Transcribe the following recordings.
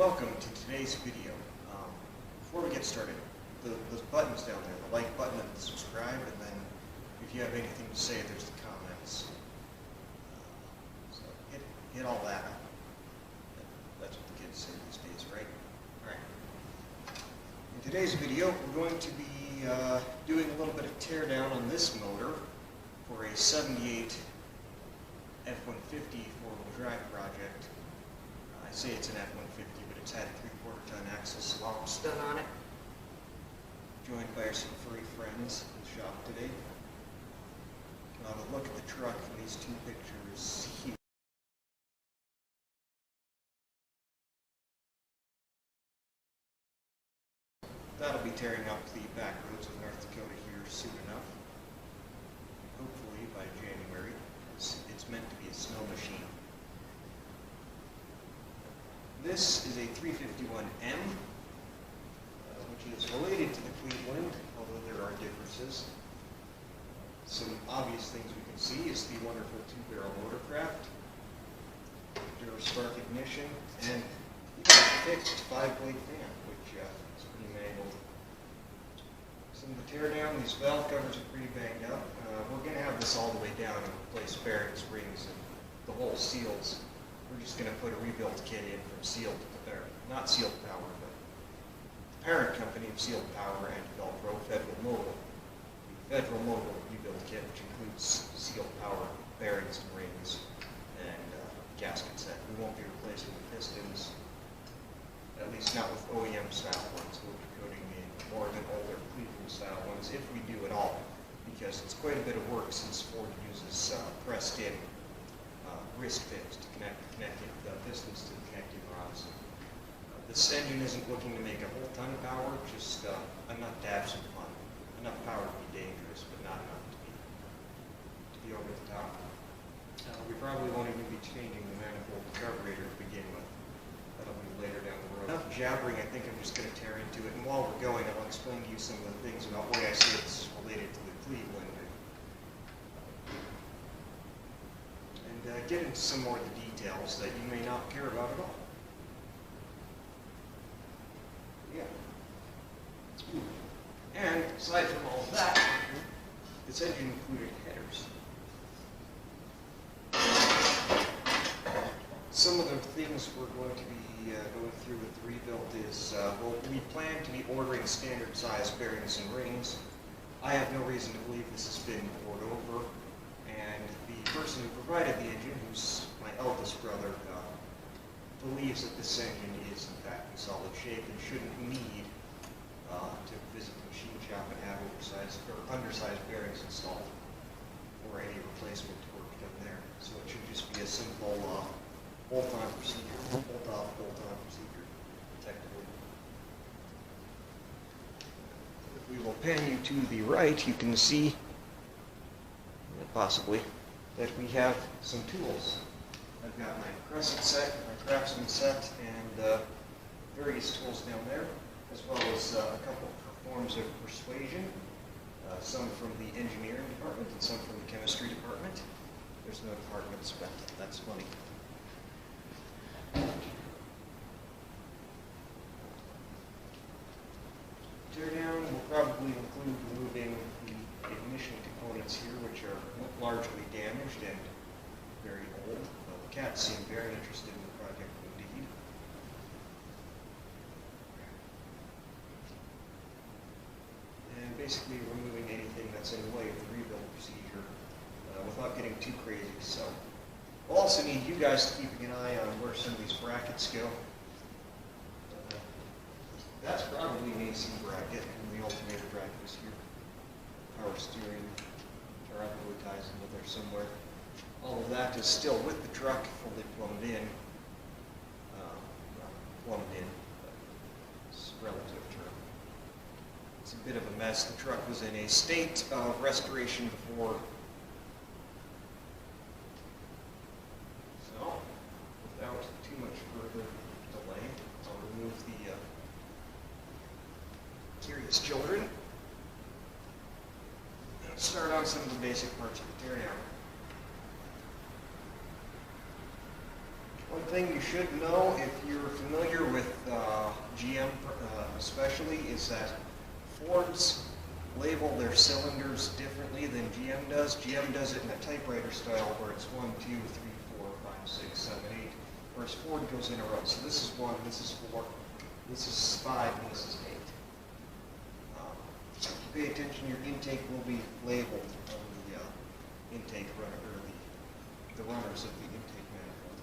welcome to today's video. Before we get started, those buttons down there, the like button and the subscribe, and then if you have anything to say, there's the comments. So hit all that. That's what the kids say these days, right? All right. In today's video, we're going to be doing a little bit of teardown on this motor for a 78 F-150 four-wheel drive project. I say it's an F-150, but it's had a 3/4 ton axle swaps done on it. Joined by some furry friends in the shop today. Now to look at the truck from these two pictures here. That'll be tearing up the back roads of North Dakota here soon enough. Hopefully by January. It's meant to be a snow machine. This is a 351M, which is related to the Cleveland, although there are differences. Some obvious things we can see is the wonderful 2-barrel motorcraft, Duraspark ignition, and even a fixed 5-blade fan, which is pretty mangled. Some of the teardown, these valve covers are pretty banged up. We're going to have this all the way down and replace bearings, rings, and the whole seals. We're just going to put a rebuild kit in from Sealed Power, not Sealed Power, but the parent company of Sealed Power and Velcro, Federal Mogul. The Federal Mogul rebuild kit, which includes Sealed Power bearings and rings and gasket set. We won't be replacing the pistons, at least not with OEM style ones. We'll be putting in more than older Cleveland style ones, if we do at all, because it's quite a bit of work since Ford uses pressed in wrist pins to connect the pistons to the connecting rods. This engine isn't looking to make a whole ton of power, just enough to have some fun. Enough power to be dangerous, but not enough to be over the top. We probably won't even be changing the manifold carburetor to begin with. That'll be later down the road. Enough jabbering, I think I'm just going to tear into it. And while we're going, I'll explain to you some of the things about why I say this is related to the Cleveland. Get into some more of the details that you may not care about at all. Yeah. Ooh. And aside from all of that, this engine included headers. Some of the things we're going to be going through with the rebuild is, well, we plan to be ordering standard size bearings and rings. I have no reason to believe this has been poured over. And the person who provided the engine, who's my eldest brother, believes that this engine is in fact in solid shape and shouldn't need to visit the machine shop and have oversized or undersized bearings installed or any replacement work done there. So it should just be a simple bolt-on procedure, bolt-off, bolt-on procedure, technically. If we will pan you to the right, you can see possibly that we have some tools. I've got my crescent set, my craftsman set, and various tools down there, as well as a couple of forms of persuasion, some from the engineering department and some from the chemistry department. There's no departments, but that's funny. Teardown will probably include removing the ignition components here, which are largely damaged and very old. The cats seem very interested in the project indeed. And basically removing anything that's in the way of the rebuild procedure without getting too crazy. So we'll also need you guys keeping an eye on where some of these brackets go. That's probably an AC bracket, and the alternator bracket is here. Power steering, our other ties into there somewhere. All of that is still with the truck, fully plumbed in. Plumbed in, but it's a relative term. It's a bit of a mess. The truck was in a state of restoration before. So, without too much further delay, I'll remove the curious children. Start on some of the basic parts of the teardown. One thing you should know if you're familiar with GM especially, is that Fords label their cylinders differently than GM does. GM does it in a typewriter style where it's 1, 2, 3, 4, 5, 6, 7, 8, whereas Ford goes in a row. So this is 1, this is 4, this is 5, and this is 8. Pay attention, your intake will be labeled on the intake runner, or the runners of the intake manifold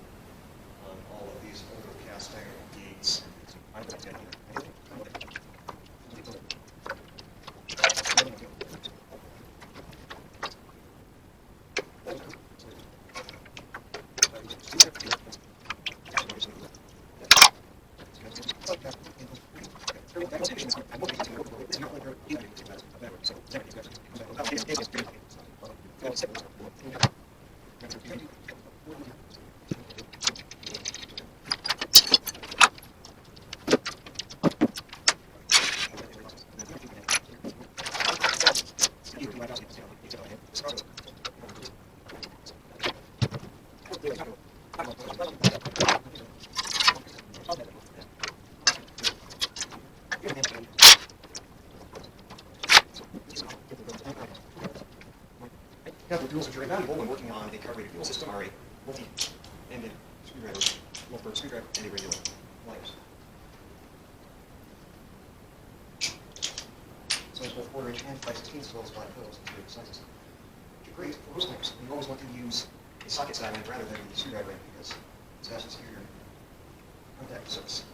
on all of these older cast iron gates. The tools which are invaluable when working on a carbureted fuel system are a multi-ended screwdriver, multi-burr screwdriver, and a regular pliers. So it's both 1/4 inch and 5/16 as well as flat fills in various sizes. Which are great for hose clamps. You always want to use a socket style end rather than a screwdriver end because it's vastly superior contact surface.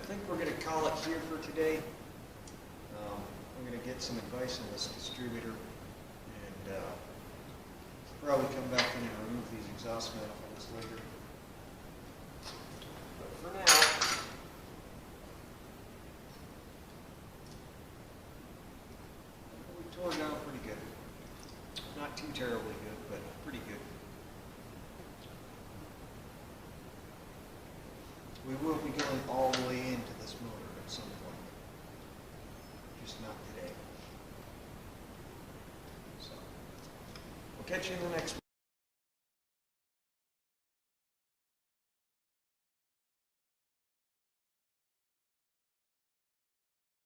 think we're going to call it here for today. I'm going to get some advice on this distributor and probably come back in and remove these exhaust manifolds later. But for now, we tore it down pretty good. Not too terribly good, but pretty good. We will be going all the way into this motor at some point, just not today. So, we'll catch you in the next one.